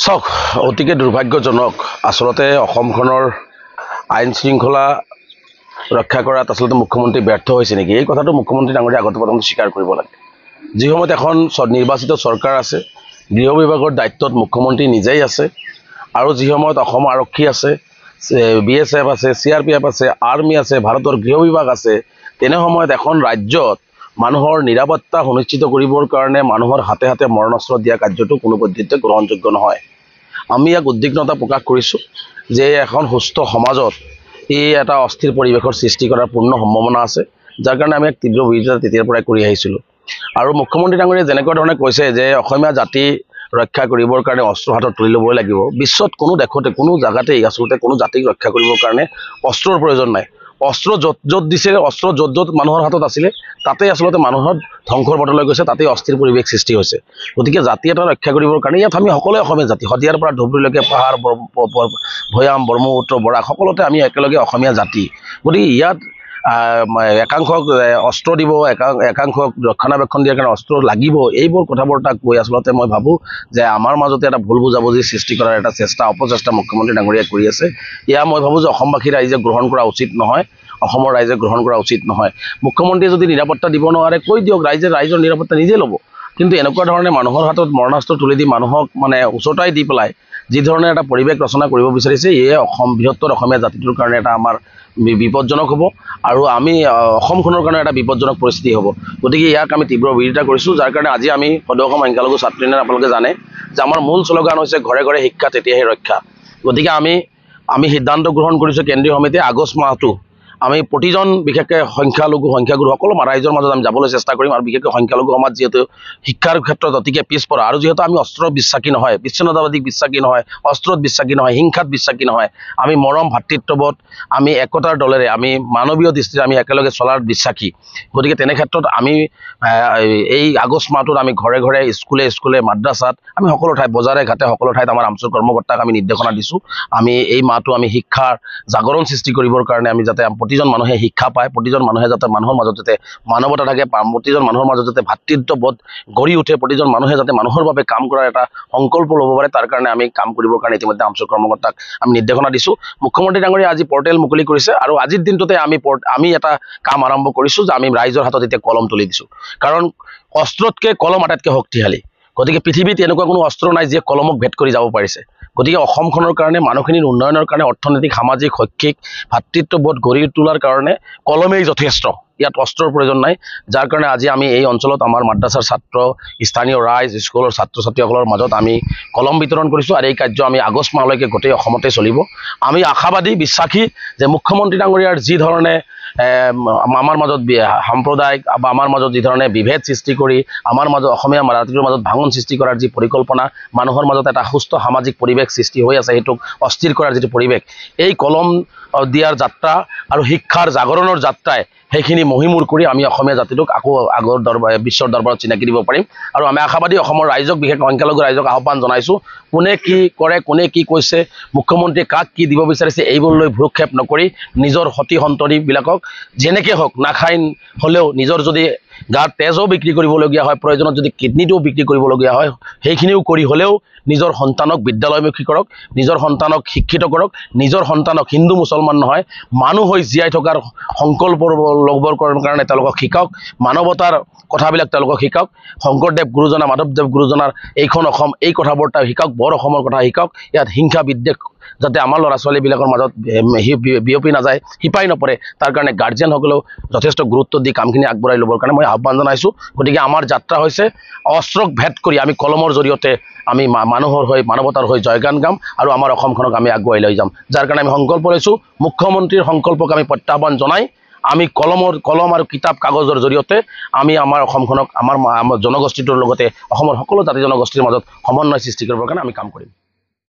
চাওক অতিকে দুৰ্ভাগ্যজনক আসলতে অসমখনৰ আইন শৃংখলা ৰক্ষা কৰাত আসলতে মুখ্যমন্ত্ৰী ব্যৰ্থ হৈছে নেকি এই কথাটো মুখ্যমন্ত্ৰী ডাঙৰীয়া আগতে প্ৰথমতে স্বীকাৰ কৰিব লাগে। যি সময়ত এখন নিৰ্বাচিত চৰকাৰ আছে, গৃহ বিভাগৰ দায়িত্বত মুখ্যমন্ত্ৰী নিজেই আছে আৰু যি সময়ত অসম আৰক্ষী আছে, BSF আছে, CRPF আছে, আৰ্মি আছে, ভাৰতৰ গৃহ বিভাগ আছে, তেনে সময়ত এখন ৰাজ্যত মানুহৰ নিৰাপত্তা সুনিশ্চিত কৰিবৰ কাৰণে মানুহৰ হাতে হাতে মৰণাস্ত্ৰ দিয়া কাৰ্যটো কোনো পদ্ধতিতে গ্ৰহণযোগ্য নহয়। আমি ইয়াক উদ্বিগ্নতা প্ৰকাশ কৰিছোঁ যে এখন সুস্থ সমাজত এই এটা অস্থিৰ পৰিৱেশৰ সৃষ্টি কৰাৰ পূৰ্ণ সম্ভাৱনা আছে, যাৰ কাৰণে আমি এক তীব্ৰ বিৰোধিতা তেতিয়াৰ পৰাই কৰি আহিছিলোঁ। আৰু মুখ্যমন্ত্ৰী ডাঙৰীয়াই যেনেকুৱা ধৰণে কৈছে যে অসমীয়া জাতি ৰক্ষা কৰিবৰ কাৰণে অস্ত্ৰ হাতত তুলি ল'বই লাগিব, বিশ্বত কোনো দেশতে কোনো জাগাতেই আচলতে কোনো জাতিক ৰক্ষা কৰিবৰ কাৰণে অস্ত্ৰৰ প্ৰয়োজন নাই। অস্ত্ৰ য'ত য'ত দিছে, অস্ত্ৰ য'ত য'ত মানুহৰ হাতত আছিলে তাতেই আচলতে মানুহৰ ধ্বংসৰ পথলৈ গৈছে, তাতেই অস্থিৰ পৰিৱেশ সৃষ্টি হৈছে। গতিকে জাতি এটা ৰক্ষা কৰিবৰ কাৰণে ইয়াত আমি সকলোৱে অসমীয়া জাতি, শদিয়াৰ পৰা ধুবুৰীলৈকে পাহাৰ, ভৈয়াম, ব্ৰহ্মপুত্ৰ, বৰাক সকলোতে আমি একেলগে অসমীয়া জাতি। গতিকে ইয়াত একাংশক অস্ত্ৰ দিব, একাংশক ৰক্ষণাবেক্ষণ দিয়াৰ কাৰণে অস্ত্ৰ লাগিব, এইবোৰ কথা বতৰা কৈ আচলতে মই ভাবোঁ যে আমাৰ মাজতে এটা ভুল বুজাবুজি সৃষ্টি কৰাৰ এটা অপচেষ্টা মুখ্যমন্ত্ৰী ডাঙৰীয়াই কৰি আছে। এয়া মই ভাবোঁ যে অসমবাসী ৰাইজে গ্ৰহণ কৰা উচিত নহয়, অসমৰ ৰাইজে গ্ৰহণ কৰা উচিত নহয়। মুখ্যমন্ত্ৰীয়ে যদি নিৰাপত্তা দিব নোৱাৰে কৈ দিয়ক, ৰাইজৰ নিৰাপত্তা নিজে ল'ব। কিন্তু এনেকুৱা ধৰণে মানুহৰ হাতত মৰণাস্ত্ৰ তুলি দি মানুহক উচতাই দি পেলাই যি ধৰণে এটা পৰিৱেশ ৰচনা কৰিব বিচাৰিছে, এয়ে বৃহত্তৰ অসমীয়া জাতিটোৰ কাৰণে এটা আমাৰ বিপদজনক হ'ব আৰু আমি অসমখনৰ কাৰণে এটা বিপদজনক পৰিস্থিতি হ'ব। গতিকে ইয়াক আমি তীব্ৰ বিৰোধিতা কৰিছোঁ, যাৰ কাৰণে আজি আমি সদৌ অসম সংখ্যালঘু ছাত্ৰ ইউনিয়ন আপোনালোকে জানে যে আমাৰ মূল শ্লোগান হৈছে ঘৰে ঘৰে শিক্ষা তেতিয়াহে ৰক্ষা। গতিকে আমি সিদ্ধান্ত গ্ৰহণ কৰিছোঁ কেন্দ্ৰীয় সমিতিয়ে আগষ্ট মাহটো আমি প্ৰতিজন বিশেষকৈ সংখ্যাগুৰু সকলো ৰাইজৰ মাজত আমি যাবলৈ চেষ্টা কৰিম। আৰু বিশেষকৈ সংখ্যালঘু সমাজ যিহেতু শিক্ষাৰ ক্ষেত্ৰত অতিকে পিছপৰা আৰু যিহেতু আমি অস্ত্ৰ বিশ্বাসী নহয়, বিচ্ছিন্নতাবাদী বিশ্বাসী নহয়, অস্ত্ৰত বিশ্বাসী নহয়, হিংসাত বিশ্বাসী নহয়, আমি মৰম ভাতৃত্ববোধ, আমি একতাৰ দলেৰে, আমি মানৱীয় দৃষ্টিৰে আমি একেলগে চলাৰ বিশ্বাসী। গতিকে তেনে ক্ষেত্ৰত আমি এই আগষ্ট মাহটোত আমি ঘৰে ঘৰে, স্কুলে মাদ্ৰাছাত, আমি সকলো ঠাইত, বজাৰে ঘাটে সকলো ঠাইত আমাৰ আমচুৰ কৰ্মকৰ্তাক আমি নিৰ্দেশনা দিছোঁ। আমি এই মাহটো আমি শিক্ষাৰ জাগৰণ সৃষ্টি কৰিবৰ কাৰণে আমি যাতে প্ৰতিজন মানুহে শিক্ষা পায়, প্ৰতিজন মানুহে যাতে মানুহৰ মাজত যাতে মানৱতা থাকে, প্ৰতিজন মানুহৰ মাজত যাতে ভাতৃত্ববোধ গঢ়ি উঠে, প্ৰতিজন মানুহে যাতে মানুহৰ বাবে কাম কৰাৰ এটা সংকল্প ল'ব পাৰে, তাৰ কাৰণে আমি কাম কৰিবৰ কাৰণে ইতিমধ্যে আমচুৰ কৰ্মকৰ্তাক আমি নিৰ্দেশনা দিছোঁ। মুখ্যমন্ত্ৰী ডাঙৰীয়াই আজি পৰ্টেল মুকলি কৰিছে আৰু আজিৰ দিনটোতে আমি এটা কাম আৰম্ভ কৰিছোঁ যে আমি ৰাইজৰ হাতত এতিয়া কলম তুলি দিছোঁ। কাৰণ অস্ত্ৰতকৈ কলম আটাইতকৈ শক্তিশালী। গতিকে পৃথিৱীত এনেকুৱা কোনো অস্ত্ৰ নাই যিয়ে কলমক ভেদ কৰি যাব পাৰিছে। গতিকে অসমখনৰ কাৰণে, মানুহখিনিৰ উন্নয়নৰ কাৰণে, অৰ্থনৈতিক, সামাজিক, শৈক্ষিক ভাতৃত্ববোধ গঢ়ি তোলাৰ কাৰণে কলমেই যথেষ্ট, ইয়াত অস্ত্ৰৰ প্ৰয়োজন নাই। যাৰ কাৰণে আজি আমি এই অঞ্চলত আমাৰ মাদ্ৰাছাৰ ছাত্ৰ, স্থানীয় ৰাইজ, স্কুলৰ ছাত্ৰ ছাত্ৰীসকলৰ মাজত আমি কলম বিতৰণ কৰিছোঁ আৰু এই কাৰ্য আমি আগষ্ট মাহলৈকে গোটেই অসমতে চলিব। আমি আশাবাদী, বিশ্বাসী যে মুখ্যমন্ত্ৰী ডাঙৰীয়াৰ যি ধৰণে আমাৰ মাজত সাম্প্ৰদায়িক বা আমাৰ মাজত যি ধৰণে বিভেদ সৃষ্টি কৰি আমাৰ মাজত অসমীয়া জাতিটোৰ মাজত ভাঙন সৃষ্টি কৰাৰ যি পৰিকল্পনা, মানুহৰ মাজত এটা সুস্থ সামাজিক পৰিৱেশ সৃষ্টি হৈ আছে, সেইটোক অস্থিৰ কৰাৰ যিটো পৰিৱেশ, এই কলম দিয়াৰ যাত্ৰা আৰু শিক্ষাৰ জাগৰণৰ যাত্ৰাই সেইখিনি মহিমূৰ কৰি আমি অসমীয়া জাতিটোক আকৌ আগৰ বিশ্বৰ দৰবাৰত চিনাকি দিব পাৰিম। আৰু আমি আশাবাদী অসমৰ ৰাইজক, বিশেষকৈ সংখ্যালঘু ৰাইজক আহ্বান জনাইছোঁ, কোনে কি কৰে, কোনে কি কৈছে, মুখ্যমন্ত্ৰীয়ে কাক কি দিব বিচাৰিছে, এইবোৰলৈ ভ্ৰূক্ষেপ নকৰি নিজৰ সতি সন্ততিবিলাকক যেনেকৈ হওক নাখাই হ'লেও নিজৰ যদি গাত তেজো বিক্ৰী কৰিবলগীয়া হয়, প্ৰয়োজনত যদি কিডনীটোও বিক্ৰী কৰিবলগীয়া হয়, সেইখিনিও কৰি হ'লেও নিজৰ সন্তানক বিদ্যালয়মুখী কৰক, নিজৰ সন্তানক শিক্ষিত কৰক, নিজৰ সন্তানক হিন্দু মুছলমান নহয় মানুহ হৈ জীয়াই থকাৰ সংকল্প ল'বৰ কাৰণে তেওঁলোকক শিকাওক, মানৱতাৰ কথাবিলাক তেওঁলোকক শিকাওক, শংকৰদেৱ গুৰুজনা, মাধৱদেৱ গুৰুজনাৰ এইখন অসম, এই কথাবোৰ শিকাওক, বৰ অসমৰ কথা শিকাওক। ইয়াত হিংসা বিদ্বেষ যাতে আমাৰ ল'ৰা ছোৱালীবিলাকৰ মাজত বিয়পি নাযায়, শিপাই নপৰে, তাৰ কাৰণে গাৰ্জেনসকলেও যথেষ্ট গুৰুত্ব দি কামখিনি আগবঢ়াই ল'বৰ কাৰণে মই আহ্বান জনাইছোঁ। গতিকে আমাৰ যাত্ৰা হৈছে অস্ত্ৰক ভেদ কৰি আমি কলমৰ জৰিয়তে আমি মানুহৰ হৈ, মানৱতাৰ হৈ জয়গান গাম আৰু আমাৰ অসমখনক আমি আগুৱাই লৈ যাম। যাৰ কাৰণে আমি সংকল্প লৈছোঁ, মুখ্যমন্ত্ৰীৰ সংকল্পক আমি প্ৰত্যাহ্বান জনাই আমি কলম আৰু কিতাপ কাগজৰ জৰিয়তে আমি আমাৰ অসমখনক, আমাৰ জনগোষ্ঠীটোৰ লগতে অসমৰ সকলো জাতি জনগোষ্ঠীৰ মাজত সমন্বয় সৃষ্টি কৰিবৰ কাৰণে আমি কাম কৰিম।